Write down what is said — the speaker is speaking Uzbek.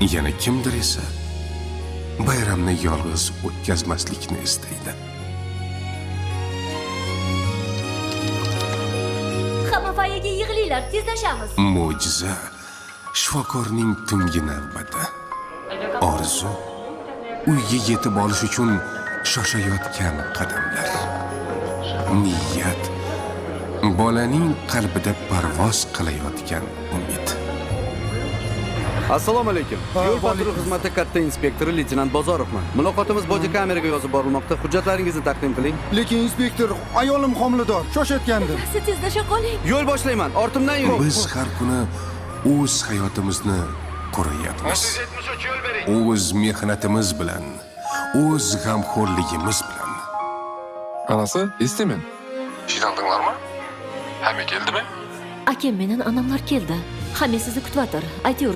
Yana kimdir esa bayramni yolg'iz o'tkazmaslikni istaydi. Hamma foyaga yig'ilinglar, tezlashamiz. Mo'jiza shifokorning tungi navbati. Orzu uyga yetib olish uchun shoshayotgan qadamlar. Niyat bolaning qalbida parvoz qilayotgan umid. Assalomu alaykum. Yo'l patrul xizmati katta inspektori leytenant Bozorovman. Muloqotimiz bodiy kameraga yozib borilmoqda. Hujjatlaringizni taqdim qiling. Lekin inspektor, ayolim homilador, shoshayotgandim. Siz tezlasha qoling. Yo'l boshlayman. Ortimdan yuring. Biz har kuni o'z hayotimizni qurayapmiz. O'z mehnatimiz bilan, o'z g'amxo'rligimiz bilan. Anasi, estimen. Shidandinglarmi? Hamma keldimi? Akam bilan onamlar keldi. Hamma sizni kutib o'tir. Aytyor